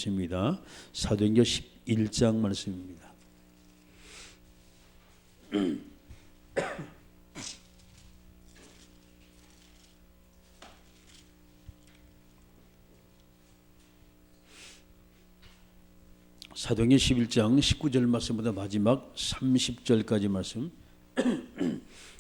입니다. 사도행전 11장 말씀입니다. 사도행전 11장 19절 말씀보다 마지막 30절까지 말씀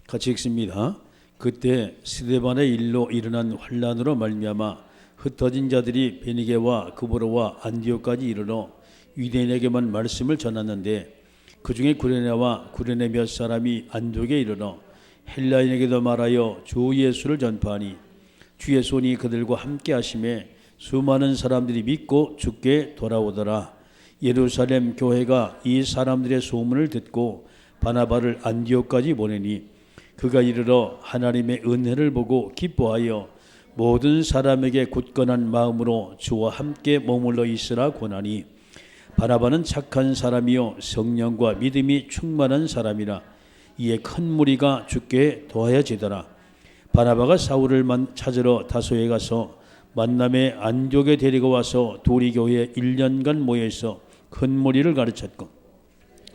같이 읽습니다. 그때 스데반의 일로 일어난 환란으로 말미암아 흩어진 자들이 베니게와 그보로와 안디옥까지 이르러 유대인에게만 말씀을 전하는데 그 중에 구레네와 구레네 몇 사람이 안디옥에 이르러 헬라인에게도 말하여 주 예수를 전파하니 주의 손이 그들과 함께 하심에 수많은 사람들이 믿고 주께 돌아오더라. 예루살렘 교회가 이 사람들의 소문을 듣고 바나바를 안디옥까지 보내니 그가 이르러 하나님의 은혜를 보고 기뻐하여 모든 사람에게 굳건한 마음으로 주와 함께 머물러 있으라 권하니 바나바는 착한 사람이요 성령과 믿음이 충만한 사람이라. 이에 큰 무리가 주께 도하여지더라. 바나바가 사울을 찾으러 다소에 가서 만남에 안디옥에 데리고 와서 도리 교회에 1년간 모여 있어 큰 무리를 가르쳤고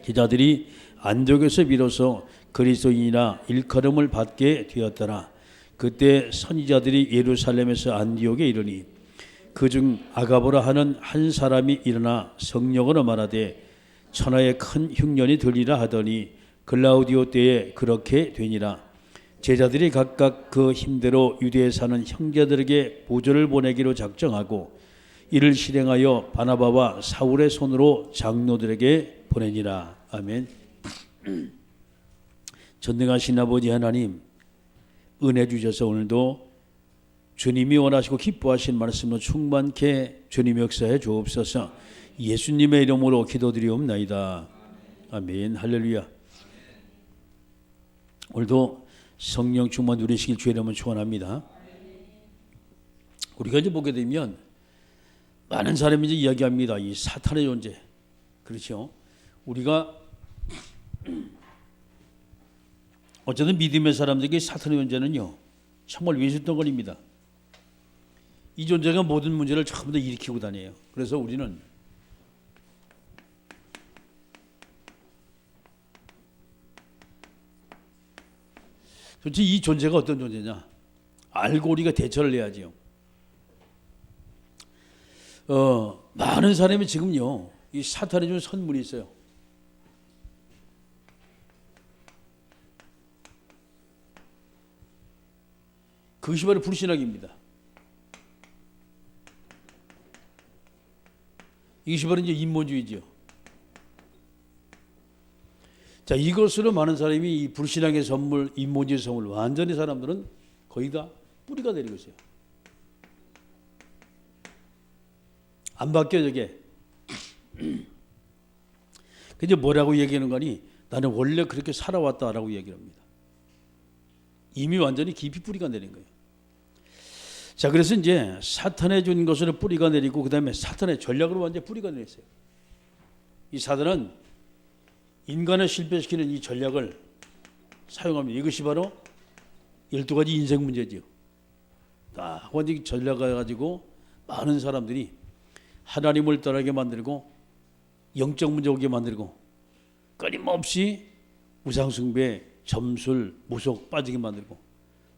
제자들이 안디옥에서 비로소 그리스도인이나 일컬음을 받게 되었더라. 그때 선지자들이 예루살렘에서 안디옥에 이르니 그중 아가보라 하는 한 사람이 일어나 성령으로 말하되 천하에 큰 흉년이 들리라 하더니 글라우디오 때에 그렇게 되니라. 제자들이 각각 그 힘대로 유대에 사는 형제들에게 보조를 보내기로 작정하고 이를 실행하여 바나바와 사울의 손으로 장로들에게 보내니라. 아멘. 전능하신 아버지 하나님, 은혜 주셔서 오늘도 주님이 원하시고 기뻐하신 말씀으로 충만케 주님 역사해 주옵소서. 예수님의 이름으로 기도드리옵나이다. 아멘. 할렐루야. 오늘도 성령 충만 누리시길 주의 이름으로 축원합니다. 우리가 이제 보게 되면 많은 사람이 이제 이야기합니다. 이 사탄의 존재. 그렇죠. 우리가 어쨌든 믿음의 사람들에게 사탄의 존재는요 정말 위선덩어리입니다. 이 존재가 모든 문제를 전부 다 일으키고 다녀요. 그래서 우리는 도대체 이 존재가 어떤 존재냐 알고 우리가 대처를 해야지요. 많은 사람이 지금요 이 사탄이 준 선물이 있어요. 그것이 바로 불신앙입니다. 이것이 바로 이제 인본주의죠. 자, 이것으로 많은 사람이 이 불신앙의 선물, 인본주의 선물, 완전히 사람들은 거의 다 뿌리가 내리고 있어요. 안 바뀌어, 저게. 근데 뭐라고 얘기하는 거니? 나는 원래 그렇게 살아왔다라고 얘기를 합니다. 이미 완전히 깊이 뿌리가 내린 거예요. 자, 그래서 이제 사탄의 준 것으로 뿌리가 내리고 그 다음에 사탄의 전략으로 완전히 뿌리가 내렸어요. 이 사탄은 인간을 실패시키는 이 전략을 사용합니다. 이것이 바로 12가지 인생 문제지요. 다 완전히 전략을 가지고 많은 사람들이 하나님을 떠나게 만들고 영적 문제 오게 만들고 끊임없이 우상숭배, 점술, 무속 빠지게 만들고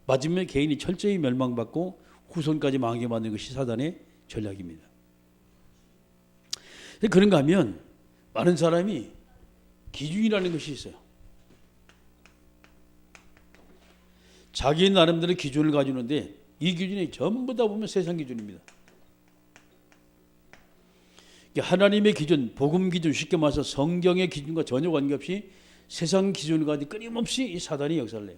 마지막에 개인이 철저히 멸망받고 후손까지 망하게 만드는 것이 사단의 전략입니다. 그런가 하면 많은 사람이 기준이라는 것이 있어요. 자기 나름대로 기준을 가지는데 이 기준이 전부 다 보면 세상 기준입니다. 하나님의 기준, 복음 기준, 쉽게 말해서 성경의 기준과 전혀 관계없이 세상 기준을 가지고 끊임없이 이 사단이 역사를 해요.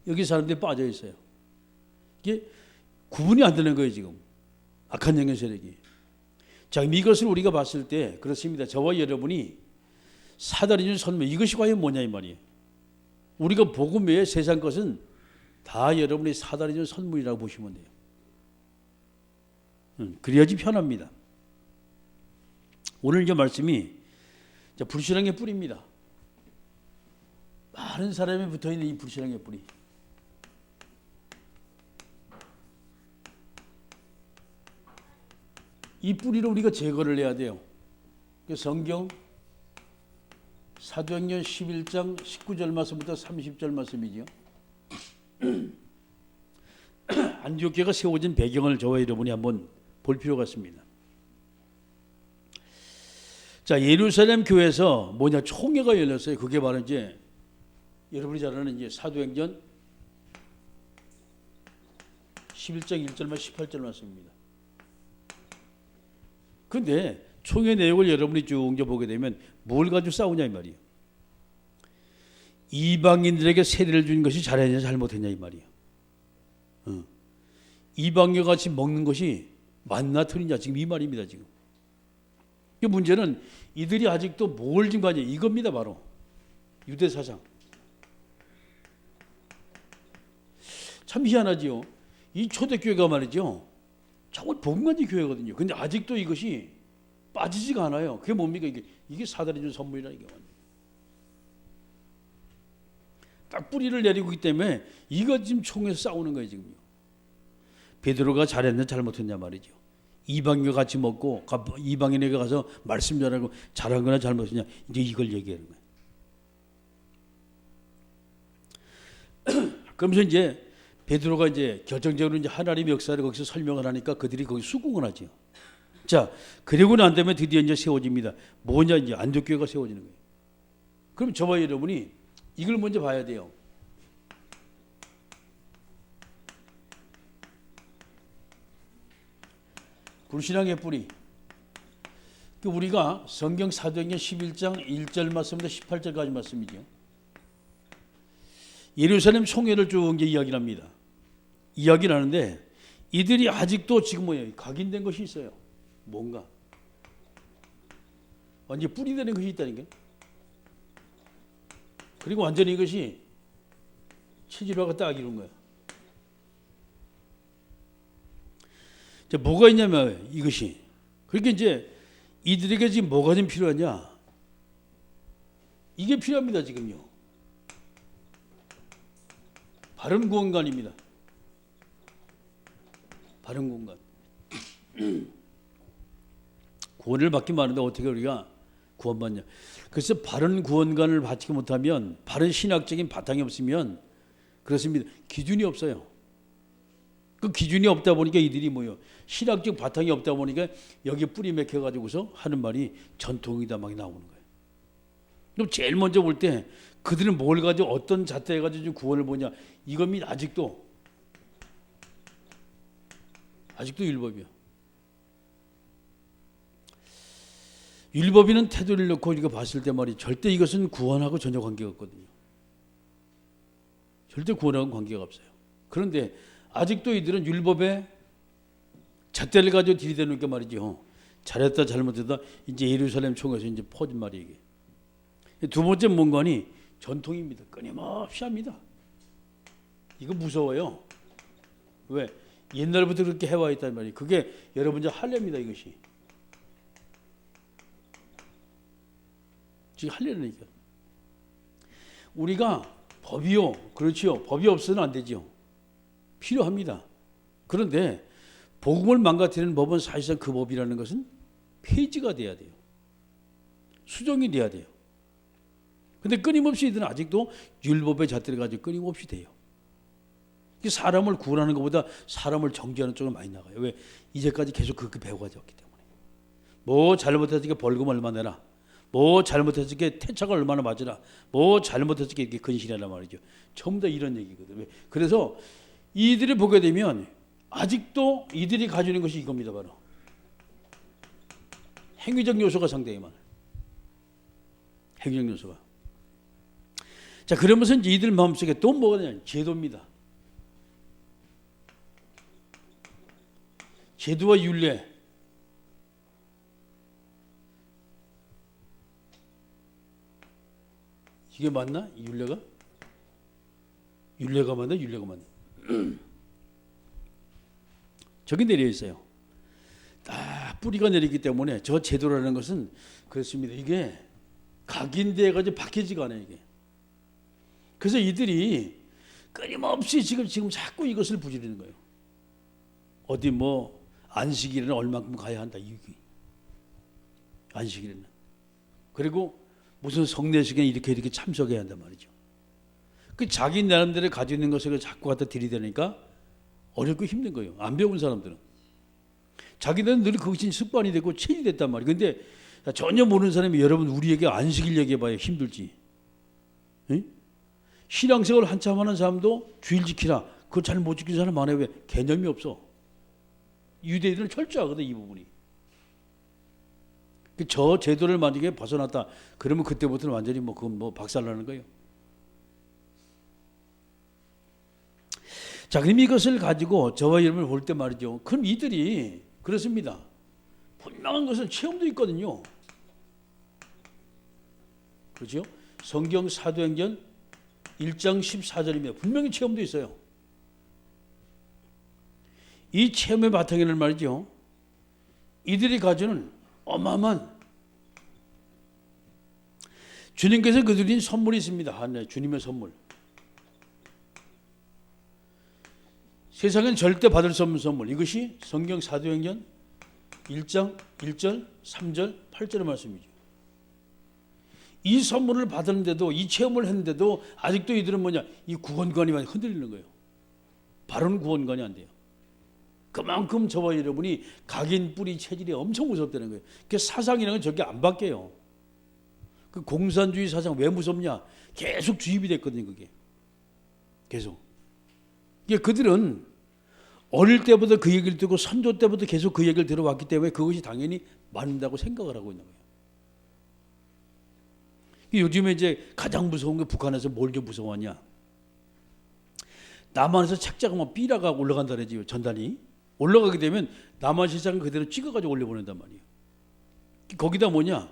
여기 사람들이 빠져 있어요. 이게 구분이 안 되는 거예요, 지금. 악한 영의 세력이. 자, 이것을 우리가 봤을 때 그렇습니다. 저와 여러분이 사단이 준 선물, 이것이 과연 뭐냐 이 말이에요. 우리가 복음 외에 세상 것은 다 여러분이 사단이 준 선물이라고 보시면 돼요. 그래야지 편합니다. 오늘 이제 말씀이 불신앙의 뿌리입니다. 많은 사람이 붙어있는 이 불신앙의 뿌리. 이 뿌리를 우리가 제거를 해야 돼요. 성경 사도행전 11장 19절 말씀부터 30절 말씀이죠. 안디옥교회가 세워진 배경을 저와 여러분이 한번 볼 필요가 있습니다. 자, 예루살렘 교회에서 총회가 열렸어요. 그게 바로 이제 여러분이 잘 아는 이제 사도행전 11장 1절만 18절 말씀입니다. 근데 총회 내용을 여러분이 쭉 보게 되면 뭘 가지고 싸우냐 이 말이에요. 이방인들에게 세례를 준 것이 잘했냐 잘못했냐 이 말이에요. 이방인과 같이 먹는 것이 맞나 틀리냐 지금 이 말입니다. 지금 이 문제는 이들이 아직도 뭘 증거하냐 이겁니다. 바로 유대 사상. 참 희한하지요. 이 초대교회가 말이죠. 정말 복음가진 교회거든요. 근데 아직도 이것이 빠지지가 않아요. 그게 뭡니까? 이게 사단이 준 선물이라는 게. 딱 뿌리를 내리고 있기 때문에 이거 지금 총에서 싸우는 거예요. 지금요. 베드로가 잘했냐 잘못했냐 말이죠. 이방인과 같이 먹고 이방인에게 가서 말씀 전하고 잘한 거나 잘못했냐 이제 이걸 얘기하는 거예요. 그러면서 이제 베드로가 이제 결정적으로 이제 하나님의 역사를 거기서 설명을 하니까 그들이 거기 수긍을 하죠. 자, 그리고 난 다음에 드디어 이제 세워집니다. 뭐냐 이제 안디옥교회가 세워지는 거예요. 그럼 저와 여러분이 이걸 먼저 봐야 돼요. 불신앙의 뿌리. 우리가 성경 사도행전 11장 1절 말씀부터 18절까지 말씀이죠. 예루살렘 총회를 쭉 이야기를 합니다. 이야기를 하는데 이들이 아직도 지금 뭐예요? 각인된 것이 있어요. 뭔가 완전히 뿌리되는 것이 있다는 게. 그리고 완전히 이것이 체질화가 딱 이룬 거예요. 이제 뭐가 있냐면 이것이. 그러니까 이제 이들에게 지금 뭐가 좀 필요하냐? 이게 필요합니다. 지금요. 바른 구원관입니다. 바른 구원관. 구원을 받긴 하는데 어떻게 우리가 구원받냐? 그래서 바른 구원관을 받지 못하면 바른 신학적인 바탕이 없으면 그렇습니다. 기준이 없어요. 그 기준이 없다 보니까 이들이 뭐요? 신학적 바탕이 없다 보니까 여기 뿌리 맥혀 가지고서 하는 말이 전통이다 막 나오는 거예요. 그럼 제일 먼저 볼 때 그들은 뭘 가지고 어떤 잣대 가지고 구원을 보냐? 이겁니다. 아직도 율법이요. 율법이는 태도를 놓고 우리가 봤을 때 말이 절대 이것은 구원하고 전혀 관계가 없거든요. 절대 구원하고는 관계가 없어요. 그런데 아직도 이들은 율법에 잣대를 가지고 들이대니까 말이죠. 잘했다 잘못했다 이제 예루살렘 총회에서 이제 퍼진 말이 이게. 두 번째 문관이 전통입니다. 끊임없이 합니다. 이거 무서워요. 왜? 옛날부터 그렇게 해와 있단 말이에요. 그게 여러분 이제 할례입니다. 이것이. 지금 할례니까. 우리가 법이요. 그렇지요. 법이 없어서는 안 되죠. 필요합니다. 그런데 복음을 망가뜨리는 법은 사실상 그 법이라는 것은 폐지가 돼야 돼요. 수정이 돼야 돼요. 근데 끊임없이 이들은 아직도 율법의 잣대를 가지고 끊임없이 돼요. 사람을 구원하는 것보다 사람을 정죄하는 쪽으로 많이 나가요. 왜? 이제까지 계속 그렇게 배워가졌기 때문에. 뭐 잘못했으니까 벌금 얼마 내라. 뭐 잘못했으니까 태착을 얼마나 맞으라. 뭐 잘못했으니까 이렇게 근실하라 말이죠. 전부 다 이런 얘기거든요. 왜? 그래서 이들을 보게 되면 아직도 이들이 가지고 있는 것이 이겁니다. 바로 행위적 요소가 상당히 많아요. 행위적 요소가. 자, 그러면서 이제 이들 마음속에 또 뭐가 되냐? 제도입니다. 제도와 율례. 이게 맞나? 율례가? 율례가 맞나? 율례가 맞나? 저기 내려 있어요. 딱 뿌리가 내리기 때문에 저 제도라는 것은 그렇습니다. 이게 각인돼 가지고 박혀지가 않아요. 이게. 그래서 이들이 끊임없이 지금 자꾸 이것을 부지르는 거예요. 어디 뭐 안식일에는 얼만큼 가야 한다. 안식일에는. 그리고 무슨 성례식에 이렇게 참석해야 한단 말이죠. 그 자기 나름대로 가지고 있는 것을 자꾸 갖다 들이대니까 어렵고 힘든 거예요. 안 배운 사람들은. 자기들은 늘 그것이 습관이 되고 체질이 됐단 말이에요. 근데 전혀 모르는 사람이 여러분 우리에게 안식일 얘기해봐야 힘들지. 응? 신앙생활 한참 하는 사람도 주일 지키라. 그걸 잘 못 지키는 사람 많아요. 왜? 개념이 없어. 유대인들은 철저하거든 이 부분이. 저 제도를 만약에 벗어났다 그러면 그때부터는 완전히 그건 박살나는 거예요. 자, 그럼 이것을 가지고 저와 여러분을 볼 때 말이죠. 그럼 이들이 그렇습니다. 분명한 것은 체험도 있거든요. 그렇죠? 성경 사도행전 1장 14절이면 분명히 체험도 있어요. 이 체험의 바탕에는 말이죠. 이들이 가지는 어마어마한 주님께서 그들이 선물이 있습니다. 네, 주님의 선물. 세상엔 절대 받을 수 없는 선물. 이것이 성경 사도행전 1장 1절, 3절, 8절의 말씀이죠. 이 선물을 받았는데도 이 체험을 했는데도 아직도 이들은 뭐냐? 이 구원관이 많이 흔들리는 거예요. 바른 구원관이 안 돼요. 그만큼 저와 여러분이 각인 뿌리 체질이 엄청 무섭다는 거예요. 그 사상이라는 건 저게 안 바뀌어요. 그 공산주의 사상 왜 무섭냐? 계속 주입이 됐거든요. 그게 계속. 이게 그들은 어릴 때부터 그 얘기를 듣고 선조 때부터 계속 그 얘기를 들어왔기 때문에 그것이 당연히 맞는다고 생각을 하고 있는 거예요. 요즘에 이제 가장 무서운 게 북한에서 뭘 좀 무서워하냐? 남한에서 책자가 막 삐라가 올라간다 그러지 전단이. 올라가게 되면 남한 시장을 그대로 찍어가지고 올려보낸단 말이에요. 거기다 뭐냐?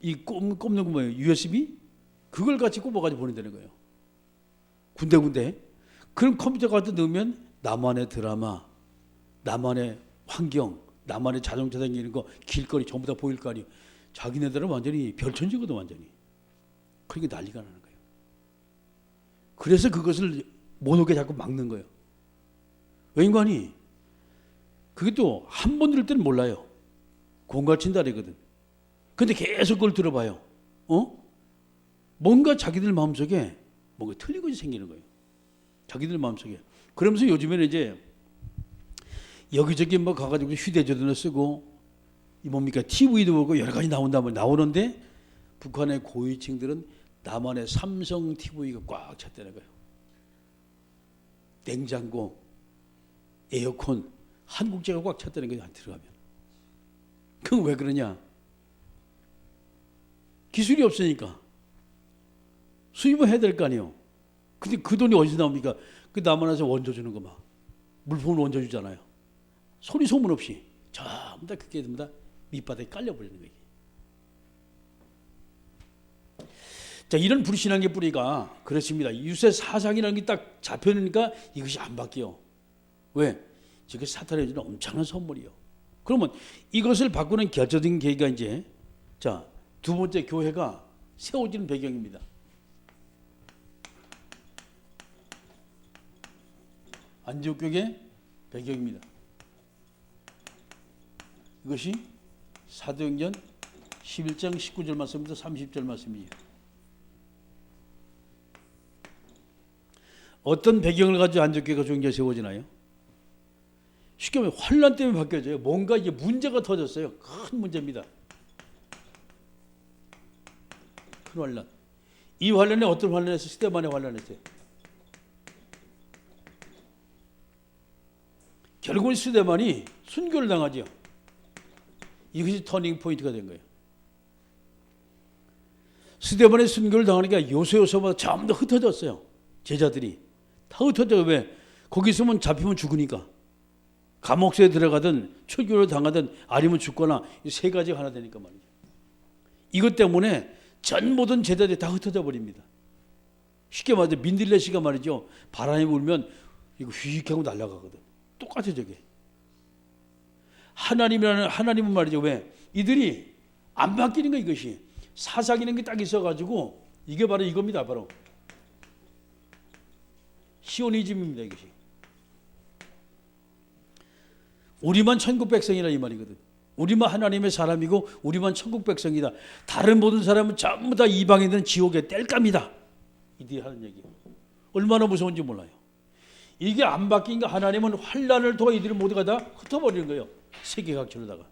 이 꼽는 거 뭐예요? USB? 그걸 같이 꼽아가지고 보낸다는 거예요. 군데군데. 그럼 컴퓨터 갖다 넣으면 나만의 드라마, 나만의 환경, 나만의 자동차 다니는 거, 길거리 전부 다 보일 거 아니에요. 자기네들은 완전히 별천지거든 완전히. 그러니까 난리가 나는 거예요. 그래서 그것을 못 오게 자꾸 막는 거예요. 왜 인간이? 그게 또 한 번 들을 때는 몰라요. 공갈친다래거든. 근데 계속 그걸 들어봐요. 뭔가 자기들 마음속에 뭔가 틀린 것이 생기는 거예요. 자기들 마음속에. 그러면서 요즘에는 이제 여기저기 가가지고 휴대전화를 쓰고 뭡니까 TV도 보고 여러 가지 나오는데 북한의 고위층들은 남한의 삼성 TV가 꽉 찼다는 거예요. 냉장고, 에어컨, 한국제가 꽉 찼다는 거예요. 안 들어가면. 그건 왜 그러냐? 기술이 없으니까. 수입을 해야 될 거 아니에요. 근데 그 돈이 어디서 나옵니까? 그 남한에서 원조 주는 거 막. 물품을 원조 주잖아요. 소리 소문 없이. 전부 다 그게 전부 다 밑바닥에 깔려버리는 거예요. 자, 이런 불신앙의 뿌리가 그렇습니다. 유세 사상이라는 게 딱 잡혀니까 이것이 안 바뀌어요. 왜? 지금 사탄이 주는 엄청난 선물이요. 그러면 이것을 바꾸는 결정적인 계기가 이제 자, 두 번째 교회가 세워지는 배경입니다. 안디옥 교회 배경입니다. 이것이 사도행전 11장 19절 말씀부터 30절 말씀이에요. 어떤 배경을 가지고 안디옥 교회가 종교가 세워지나요? 쉽게 말하면 환란 때문에 바뀌어져요. 뭔가 이제 문제가 터졌어요. 큰 문제입니다. 큰 환란. 이 환란에 어떤 환란에서 스데반의 환란이었어요. 결국은 스데반이 순교를 당하죠. 이것이 터닝 포인트가 된 거예요. 스데반의 순교를 당하니까 요새요새마다 전부 다 흩어졌어요. 제자들이 다 흩어져요. 왜? 거기 있으면 잡히면 죽으니까. 감옥소에 들어가든 출교를 당하든 아니면 죽거나 이 세 가지가 하나 되니까 말이죠. 이것 때문에 전 모든 제자들이 다 흩어져 버립니다. 쉽게 말해서 민들레씨가 말이죠. 바람이 불면 이거 휙 하고 날아가거든. 똑같아 저게. 하나님은 말이죠. 왜? 이들이 안 바뀌는 거 이것이. 사상이라는 게 딱 있어가지고 이게 바로 이겁니다. 바로 시오니즘입니다. 이것이. 우리만 천국 백성이라 이 말이거든. 우리만 하나님의 사람이고 우리만 천국 백성이다. 다른 모든 사람은 전부 다 이방인들은 지옥의 땔감이다. 이들이 하는 얘기예요. 얼마나 무서운지 몰라요. 이게 안 바뀐가 하나님은 환난을 통해 이들을 모두가 다 흩어버리는 거예요. 세계 각처로다가.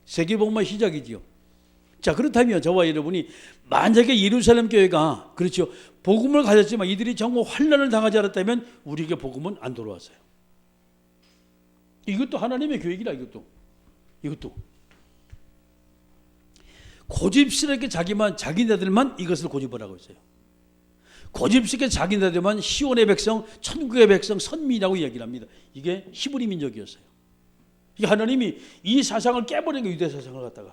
세계복음의 시작이지요. 자, 그렇다면 저와 여러분이 만약에 예루살렘 교회가 그렇죠. 복음을 가졌지만 이들이 정말 환난을 당하지 않았다면 우리에게 복음은 안 돌아왔어요. 이것도 하나님의 계획이라 이것도 고집스럽게 자기네들만 이것을 고집을 하고 있어요. 고집스럽게 자기네들만 시온의 백성, 천국의 백성, 선민이라고 이야기를 합니다. 이게 히브리 민족이었어요. 이게 하나님이 이 사상을 깨버린 거예요. 유대 사상을 갖다가.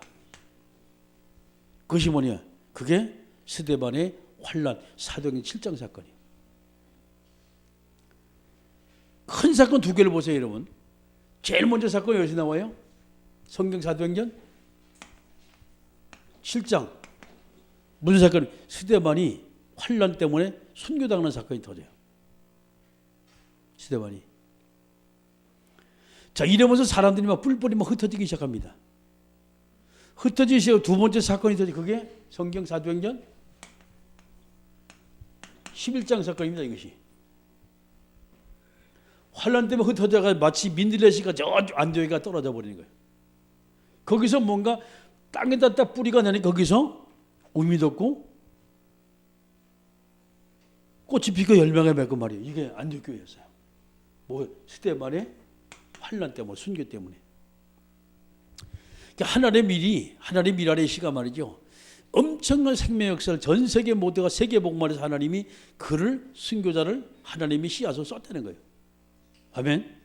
그것이 뭐냐? 그게 스데반의 환난, 사도행전 7장 사건이에요. 큰 사건 두 개를 보세요, 여러분. 제일 먼저 사건이 어디서 나와요? 성경 사도행전 7장. 무슨 사건? 스데반이 환난 때문에 순교당하는 사건이 터져요. 스데반이. 자, 이러면서 사람들이 막 뿔뿔이 막 흩어지기 시작합니다. 흩어지기 시작. 두 번째 사건이 터져. 그게 성경 사도행전 11장 사건입니다. 이것이. 환난 때문에 흩어져가 마치 민들레시가 저 안디옥에 떨어져 버리는 거예요. 거기서 뭔가 땅에다 딱 뿌리가 나니 거기서 우미 돋고 꽃이 피고 열매가 맺고 말이에요. 이게 안디옥 교회였어요. 뭐 스데반의 환난 때문에, 순교 때문에. 하나님 미랄의 시가 말이죠. 엄청난 생명 역사를 전 세계 모두가 세계 복음화해서 하나님이 그를 순교자를 하나님이 씨앗으로 썼다는 거예요. 아멘.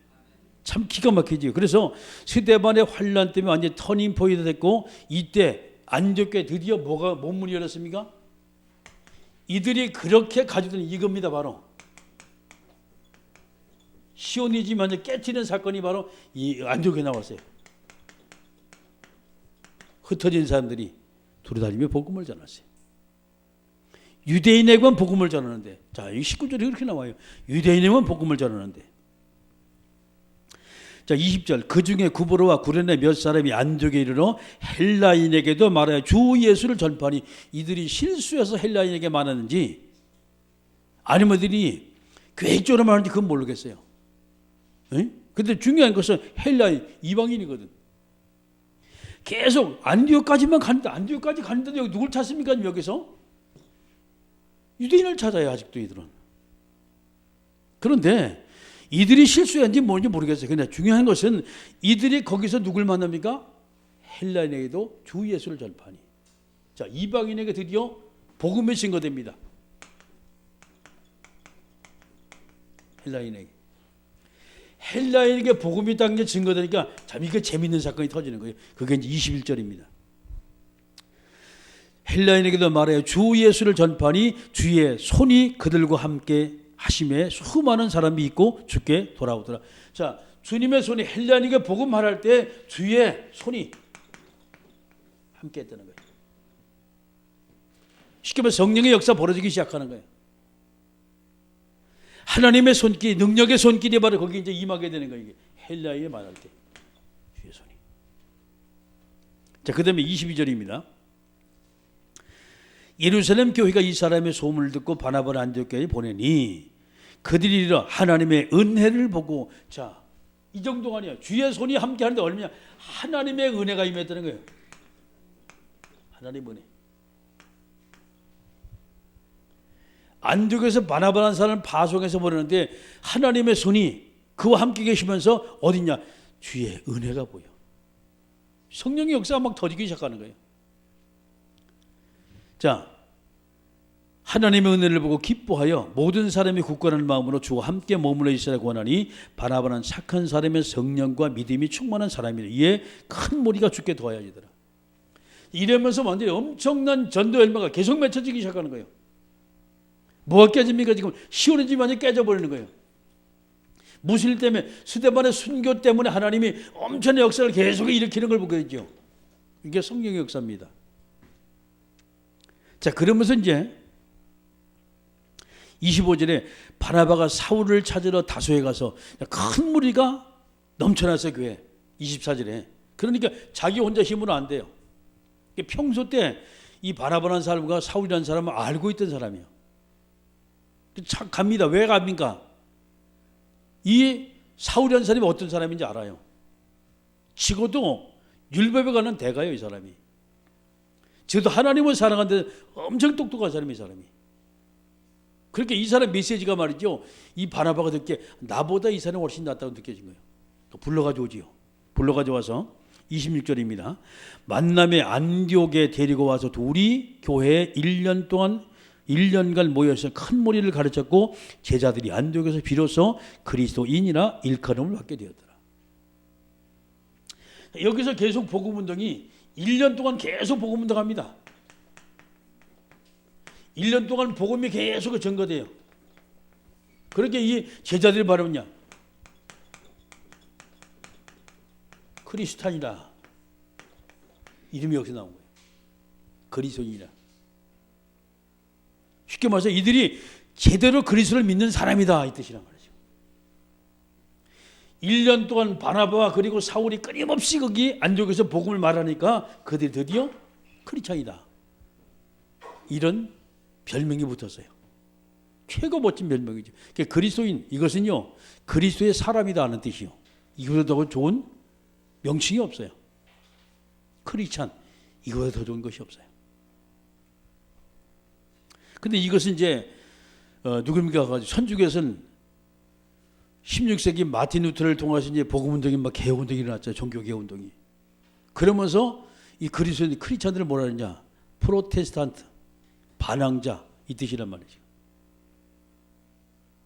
참 기가 막히지요. 그래서 스데반의 환난 때문에 완전 터닝 포인트 됐고 이때 안디옥교회 드디어 뭔 문이 열렸습니까? 이들이 그렇게 가지던 이겁니다. 바로 시오니즘을 깨트리는 사건이 바로 이 안디옥에 나왔어요. 흩어진 사람들이 두루다니며 복음을 전했어요. 유대인에게만 복음을 전하는데, 자, 이 19절에 그렇게 나와요. 유대인에게만 복음을 전하는데. 자, 20절. 그 중에 구브로와 구레네 몇 사람이 안디옥에 이르러 헬라인에게도 말하여 주 예수를 전파하니. 이들이 실수해서 헬라인에게 말하는지 아니면 이들이 계획적으로 말하는지 그건 모르겠어요. 근데 중요한 것은 헬라인, 이방인이거든. 계속 안디옥까지만 가는데, 안디옥까지 가는데도 여기 누굴 찾습니까? 여기서 유대인을 찾아요. 아직도 이들은. 그런데 이들이 실수했는지 뭔지 모르겠어요. 근데 중요한 것은 이들이 거기서 누굴 만납니까? 헬라인에게도 주 예수를 전파하니. 자, 이방인에게 드디어 복음이 증거됩니다. 헬라인에게 복음이 있다는 게 증거되니까 참 이게 재밌는 사건이 터지는 거예요. 그게 이제 21절입니다. 헬라인에게도 말해요. 주 예수를 전파하니 주의 손이 그들과 함께 하심에 수많은 사람이 있고 주께 돌아오더라. 자, 주님의 손이 헬라인에게 복음 말할 때 주의 손이 함께 했다는 거예요. 쉽게 말해 성령의 역사 벌어지기 시작하는 거예요. 하나님의 손길, 능력의 손길이 바로 거기 이제 임하게 되는 거예요. 이게 헬라인에 말할 때 주의 손이. 자, 그다음에 22절입니다. 예루살렘 교회가 이 사람의 소문을 듣고 바나바를 안디옥교회에 보내니 그들이 이르러 하나님의 은혜를 보고. 자, 이 정도가 아니야. 주의 손이 함께 하는데 얼마냐? 하나님의 은혜가 임했다는 거예요. 하나님의 은혜. 안디옥에서 바나바라는 사람을 파송해서 보내는데 하나님의 손이 그와 함께 계시면서 어딨냐? 주의 은혜가 보여. 성령의 역사가 막 터지기 시작하는 거예요. 자, 하나님의 은혜를 보고 기뻐하여 모든 사람이 굳건한 마음으로 주와 함께 머물러 있으라 권하니 바나바는 착한 사람의 성령과 믿음이 충만한 사람이라. 이에 큰 무리가 죽게 도와야지더라. 이러면서 완전히 엄청난 전도 열매가 계속 맺혀지기 시작하는 거예요. 뭐가 깨집니까? 지금 시온의 집이 완전히 깨져버리는 거예요. 무슨 일 때문에? 스데반의 순교 때문에 하나님이 엄청난 역사를 계속 일으키는 걸 보게 되죠. 이게 성령의 역사입니다. 자, 그러면서 이제 25절에 바나바가 사울을 찾으러 다소에 가서 큰 무리가 넘쳐났어요, 교회. 24절에. 그러니까 자기 혼자 힘으로 안 돼요. 평소 때 이 바나바라는 사람과 사울이라는 사람을 알고 있던 사람이에요. 참 갑니다. 왜 갑니까? 이 사울이라는 사람이 어떤 사람인지 알아요. 지고도 율법에 관한 대가요, 이 사람이. 저도 하나님을 사랑하는데 엄청 똑똑한 사람이, 이 사람이. 그렇게 이 사람 메시지가 말이죠, 이 바나바가 듣기에 나보다 이 사람이 훨씬 낫다고 느껴진 거예요. 불러가지고 오지요. 불러가지고 와서 26절입니다. 만남의 안디옥에 데리고 와서 둘이 교회에 1년 동안 1년간 모여서 큰 무리를 가르쳤고 제자들이 안디옥에서 비로소 그리스도인이라 일컬음을 받게 되었더라. 여기서 계속 복음운동이 1년 동안 계속 복음운동합니다. 1년 동안 복음이 계속 전거돼요. 그렇게 이 제자들이 바라보냐? 크리스탄이라 이름이 여기서 나온 거예요. 그리스도인이라. 쉽게 말해서 이들이 제대로 그리스도를 믿는 사람이다 이 뜻이란 말이죠. 1년 동안 바나바와 그리고 사울이 끊임없이 거기 안디옥에서 복음을 말하니까 그들이 드디어 크리스찬이다. 이런 별명이 붙었어요. 최고 멋진 별명이죠. 그리스도인, 이것은요 그리스도의 사람이다 하는 뜻이요. 이거보다 더 좋은 명칭이 없어요. 크리스찬, 이거보다 더 좋은 것이 없어요. 근데 이것은 이제 누굽니까? 천주교에서는 16세기 마틴 루터를 통해서 이제 복음운동이 막 개혁운동이 일어났죠. 종교개혁운동이. 그러면서 이 그리스도인 크리스찬들을 뭐라 하느냐? 프로테스탄트, 반항자 이 뜻이란 말이죠.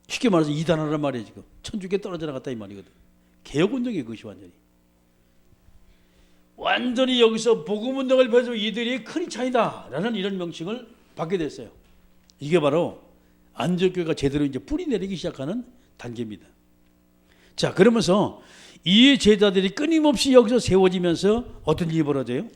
쉽게 말해서 이단하란 말이에요. 지금 천주교에 떨어져 나갔다 이 말이거든. 개혁운동이 그것이 완전히 여기서 복음운동을 펼쳐 이들이 크리스찬이다 라는 이런 명칭을 받게 됐어요. 이게 바로 안디옥교회가 제대로 이제 뿌리 내리기 시작하는 단계입니다. 자, 그러면서 이 제자들이 끊임없이 여기서 세워지면서 어떤 일이 벌어져요?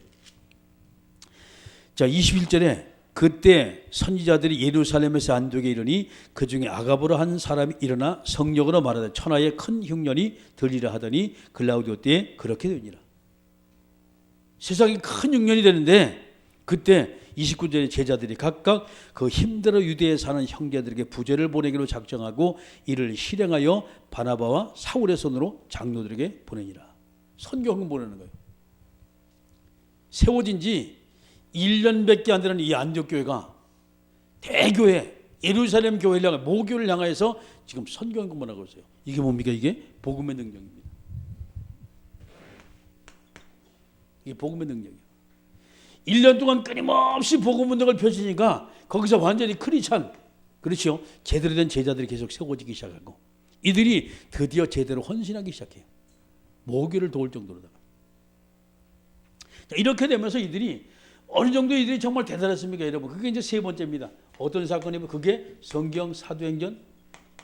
자, 21절에 그때 선지자들이 예루살렘에서 안디옥에 이르니 그 중에 아가보라 한 사람이 일어나 성령으로 말하되 천하에 큰 흉년이 들리라 하더니 글라우디오 때에 그렇게 되니라. 세상에 큰 흉년이 되는데 그때 29절에 제자들이 각각 그 힘들어 유대에 사는 형제들에게 부제를 보내기로 작정하고 이를 실행하여 바나바와 사울의 손으로 장로들에게 보내니라. 선교헌금 보내는 거예요. 세워진 지 1년밖에 안 되는 이 안디옥 교회가 대교회 예루살렘 교회를 향해 모교를 향해서 지금 선교헌금을 하고 있어요. 이게 뭡니까? 이게 복음의 능력입니다. 이게 복음의 능력이에요. 1년 동안 끊임없이 복음 운동을 펼치니까 거기서 완전히 크리스찬, 그렇죠? 제대로 된 제자들이 계속 세워지기 시작하고 이들이 드디어 제대로 헌신하기 시작해요. 모교를 도울 정도로다가. 이렇게 되면서 이들이 어느 정도 이들이 정말 대단했습니까, 여러분? 그게 이제 세 번째입니다. 어떤 사건이면 그게 성경 사도행전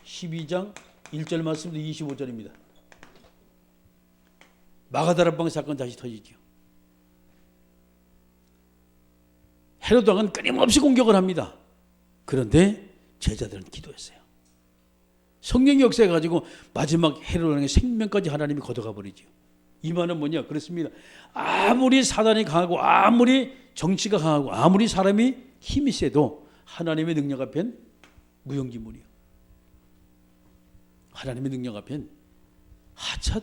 12장 1절 말씀부터 25절입니다. 마가다락방 사건 다시 터지죠. 헤롯 왕은 끊임없이 공격을 합니다. 그런데 제자들은 기도했어요. 성령의 역사해 가지고 마지막 헤롯 왕의 생명까지 하나님이 걷어가 버리죠. 이 말은 뭐냐? 그렇습니다. 아무리 사단이 강하고 아무리 정치가 강하고 아무리 사람이 힘이 세도 하나님의 능력 앞엔 무용지물이요. 하나님의 능력 앞엔 하찮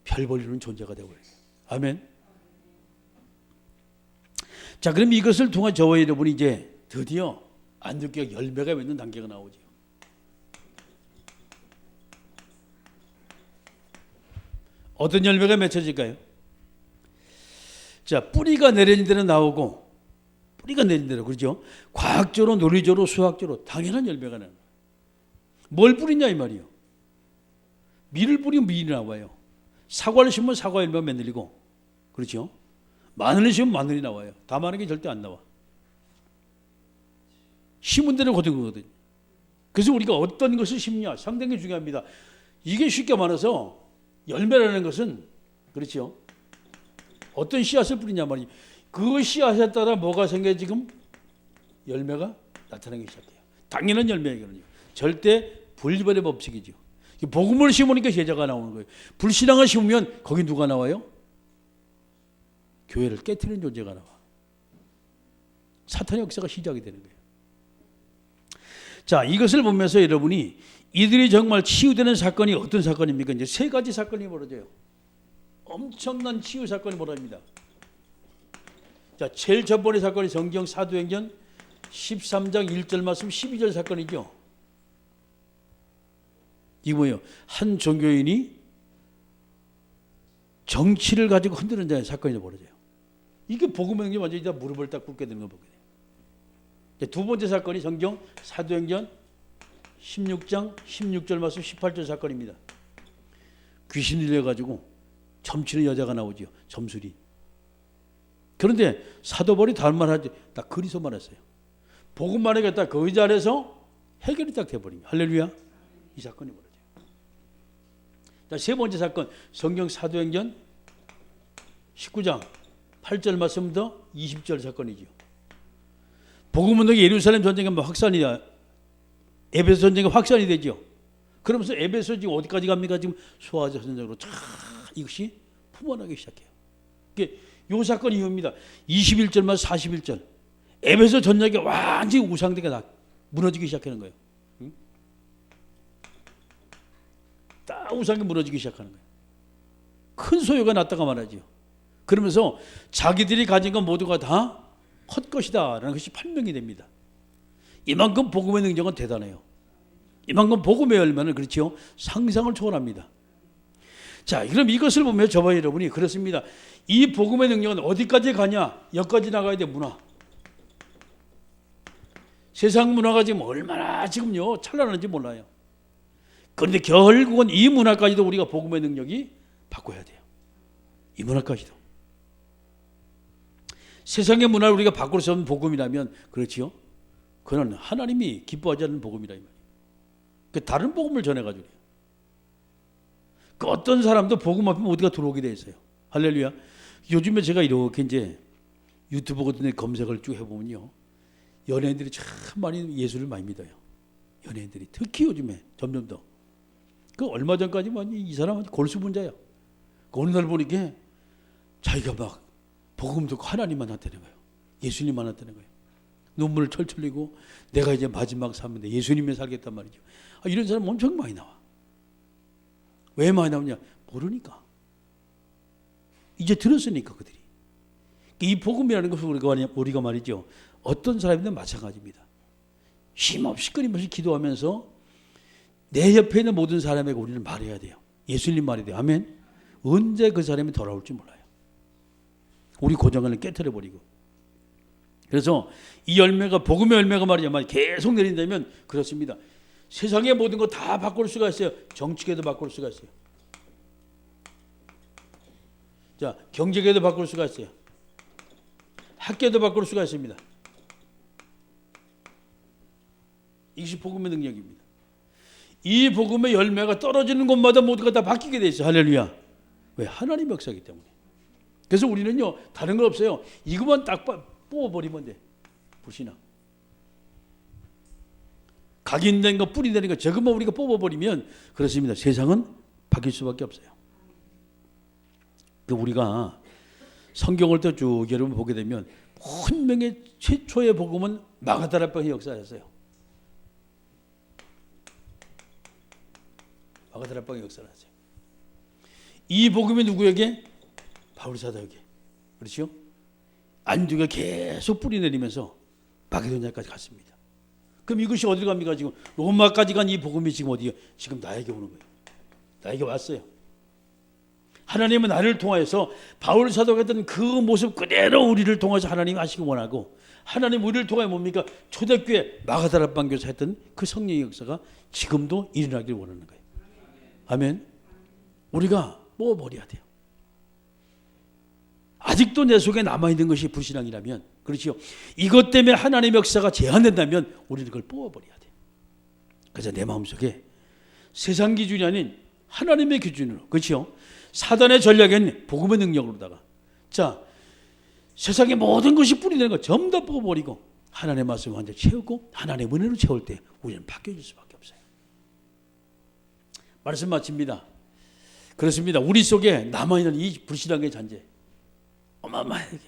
별 벌리는 존재가 되어버려요. 아멘. 자, 그럼 이것을 통해 저와 여러분이 이제 드디어 안디옥교회 열매가 맺는 단계가 나오죠. 어떤 열매가 맺혀질까요? 자, 뿌리가 내린 데는 나오고, 뿌리가 내린 대로, 그렇죠? 과학적으로, 논리적으로, 수학적으로 당연한 열매가 나요. 뭘 뿌리냐 이 말이에요. 밀을 뿌리면 밀이 나와요. 사과를 심으면 사과 열매가 만들리고, 그렇죠? 마늘을 심으면 마늘이 나와요. 다 많은 게 절대 안 나와. 심은 대로 거둔 거거든요. 그래서 우리가 어떤 것을 심냐 상당히 중요합니다. 이게 쉽게 말해서 열매라는 것은, 그렇죠? 어떤 씨앗을 뿌리냐 말이에요. 그 씨앗에 따라 뭐가 생겨야 지금 열매가 나타나기 시작해요. 당연한 열매거든요. 절대 분리불의 법칙이죠. 복음을 심으니까 제자가 나오는 거예요. 불신앙을 심으면 거기 누가 나와요? 교회를 깨트리는 존재가 나와. 사탄의 역사가 시작이 되는 거예요. 자, 이것을 보면서 여러분이 이들이 정말 치유되는 사건이 어떤 사건입니까? 이제 세 가지 사건이 벌어져요. 엄청난 치유 사건이 벌어집니다. 자, 제일 첫 번째 사건이 성경 사도행전 13장 1절 말씀 12절 사건이죠. 이게 뭐예요? 한 종교인이 정치를 가지고 흔드는 자의 사건이 벌어져요. 이게 복음의 능력이 완전히 다 무릎을 딱 꿇게 되는 거 보게 돼요. 두 번째 사건이 성경 사도행전 16장 16절 말씀 18절 사건입니다. 귀신 들려가지고 점치는 여자가 나오죠. 점술이. 그런데 사도 바울이 다른 말 하지, 딱 그리스도만 했어요. 복음만 하겠다. 그 자리에서 해결이 딱 돼버립니다. 할렐루야. 이 사건이 벌어져요. 자, 세 번째 사건 성경 사도행전 19장 8절 말씀부터 20절 사건이죠. 복음운동이 예루살렘 전쟁이 확산이 에베소 전쟁이 확산이 되죠. 그러면서 에베소 지금 어디까지 갑니까? 지금 소아시아 전쟁으로 쫙 이것이 풍만하기 시작해요. 이게 요 사건 이후입니다. 21절 말씀 41절. 에베소 전쟁이 완전히 우상되게 다 무너지기 시작하는 거예요. 응? 딱 우상이 무너지기 시작하는 거예요. 큰 소요가 났다가 말하죠. 그러면서 자기들이 가진 것 모두가 다 헛것이다 라는 것이 판명이 됩니다. 이만큼 복음의 능력은 대단해요. 이만큼 복음의 열매는 그렇죠. 상상을 초월합니다. 자, 그럼 이것을 보면 저와 여러분이 그렇습니다. 이 복음의 능력은 어디까지 가냐? 여기까지 나가야 돼. 문화. 세상 문화가 지금 얼마나 지금요 찬란한지 몰라요. 그런데 결국은 이 문화까지도 우리가 복음의 능력이 바꿔야 돼요. 이 문화까지도. 세상의 문화를 우리가 바꿀 수 없는 복음이라면 그렇지요. 그는 하나님이 기뻐하지 않는 복음이라 이 말이에요. 그 다른 복음을 전해가지고 그 어떤 사람도 복음 앞에 어디가 들어오게 돼 있어요. 할렐루야. 요즘에 제가 이렇게 이제 유튜브 같은 데 검색을 쭉 해보면요, 연예인들이 참 많이 예수를 많이 믿어요. 연예인들이 특히 요즘에 점점 더. 그 얼마 전까지만 이 사람은 골수분자야. 그 어느 날 보니까 자기가 막 복음 듣고 하나님만 나타내는 거예요. 예수님만 나타내는 거예요. 눈물을 철철 흘리고 내가 이제 마지막 삶인데 예수님에 살겠단 말이죠. 이런 사람 엄청 많이 나와. 왜 많이 나오냐? 모르니까. 이제 들었으니까 그들이. 이 복음이라는 것은 우리가 말이죠. 어떤 사람이든 마찬가지입니다. 쉼없이 끊임없이 기도하면서 내 옆에 있는 모든 사람에게 우리는 말해야 돼요. 예수님 말해야 돼요. 아멘. 언제 그 사람이 돌아올지 몰라요. 우리 고정관을 깨트려버리고. 그래서 이 열매가 복음의 열매가 말이죠. 계속 내린다면 그렇습니다. 세상의 모든 거 다 바꿀 수가 있어요. 정치계도 바꿀 수가 있어요. 자, 경제계도 바꿀 수가 있어요. 학계도 바꿀 수가 있습니다. 이것이 복음의 능력입니다. 이 복음의 열매가 떨어지는 곳마다 모두가 다 바뀌게 돼 있어요. 할렐루야. 왜? 하나님의 역사이기 때문에. 그래서 우리는요, 다른 거 없어요. 이것만 딱 뽑아버리면 돼. 불신앙. 각인된 거, 뿌리되는 거, 저것만 우리가 뽑아버리면 그렇습니다. 세상은 바뀔 수밖에 없어요. 우리가 성경을 또 쭉 여러분 보게 되면 분명히 최초의 복음은 마가다락방의 역사였어요. 마가다락방의 역사였어요. 이 복음이 누구에게? 바울사도에게. 그렇죠? 안디옥에 계속 뿌리 내리면서 마게도냐까지 갔습니다. 그럼 이것이 어디로 갑니까? 지금 로마까지 간 이 복음이 지금 어디에? 지금 나에게 오는 거예요. 나에게 왔어요. 하나님은 나를 통하여서 바울 사도가 했던 그 모습 그대로 우리를 통해서 하나님이 하시기 원하고, 하나님 우리를 통하여 뭡니까? 초대교회 마가다락방 교사 했던 그 성령의 역사가 지금도 일어나기를 원하는 거예요. 아멘. 우리가 뽑아버려야 돼요. 아직도 내 속에 남아있는 것이 불신앙이라면, 그렇죠? 이것 때문에 하나님의 역사가 제한된다면 우리는 그걸 뽑아버려야 돼요. 그래서 내 마음속에 세상 기준이 아닌 하나님의 기준으로, 그렇죠? 사단의 전략엔 복음의 능력으로다가, 자, 세상의 모든 것이 뿌리되는 거 전부 다 뽑아버리고 하나님의 말씀을 완전히 채우고 하나님의 은혜로 채울 때 우리는 바뀌어질 수밖에 없어요. 말씀 마칩니다. 그렇습니다. 우리 속에 남아있는 이 불신앙의 잔재 어마어마하게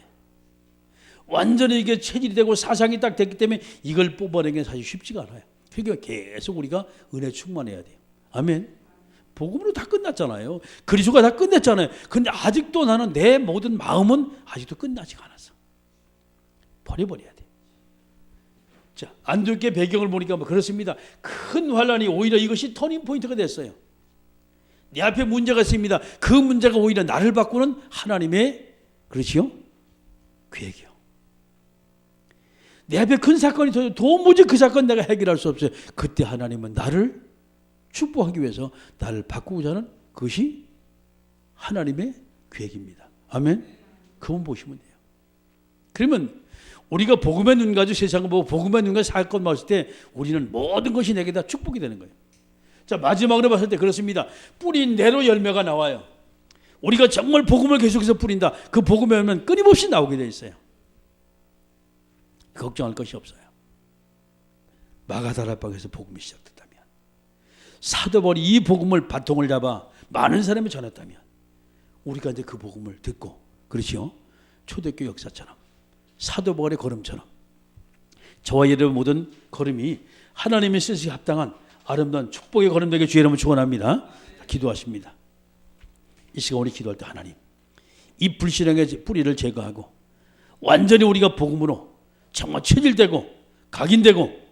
완전히 이게 체질이 되고 사상이 딱 됐기 때문에 이걸 뽑아내기는 사실 쉽지가 않아요. 그러니까 계속 우리가 은혜 충만해야 돼요. 아멘. 복음으로 다 끝났잖아요. 그리스도가 다 끝냈잖아요. 근데 아직도 나는 내 모든 마음은 아직도 끝나지 않았어. 버려버려야 돼. 자, 안디옥의 배경을 보니까 그렇습니다. 큰 환란이 오히려 이것이 터닝 포인트가 됐어요. 내 앞에 문제가 있습니다. 그 문제가 오히려 나를 바꾸는 하나님의 그렇지요? 계획이요. 내 앞에 큰 사건이 터져 도무지 그 사건 내가 해결할 수 없어요. 그때 하나님은 나를 축복하기 위해서 나를 바꾸고자 하는 그것이 하나님의 계획입니다. 아멘. 그건 보시면 돼요. 그러면 우리가 복음의 눈 가지고 세상을 보고 복음의 눈 가지고 사건 봤을 때 우리는 모든 것이 내게 다 축복이 되는 거예요. 자, 마지막으로 봤을 때 그렇습니다. 뿌린 대로 열매가 나와요. 우리가 정말 복음을 계속해서 뿌린다. 그 복음의 열매는 끊임없이 나오게 돼 있어요. 걱정할 것이 없어요. 마가다락방에서 복음이 시작됐다면, 사도 바울이 이 복음을 바통을 잡아 많은 사람이 전했다면, 우리가 이제 그 복음을 듣고, 그렇죠? 초대교회 역사처럼, 사도 바울의 걸음처럼 저와 여러분 모든 걸음이 하나님의 뜻에 합당한 아름다운 축복의 걸음 되게 주의 이름으로 축원합니다. 기도하십니다. 이 시간 우리 기도할 때 하나님, 이 불신앙의 뿌리를 제거하고 완전히 우리가 복음으로 정말 체질되고 각인되고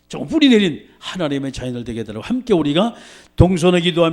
정말 뿌리 내린 하나님의 자녀들 되게 해달라고 함께 우리가 동선에 기도합니다.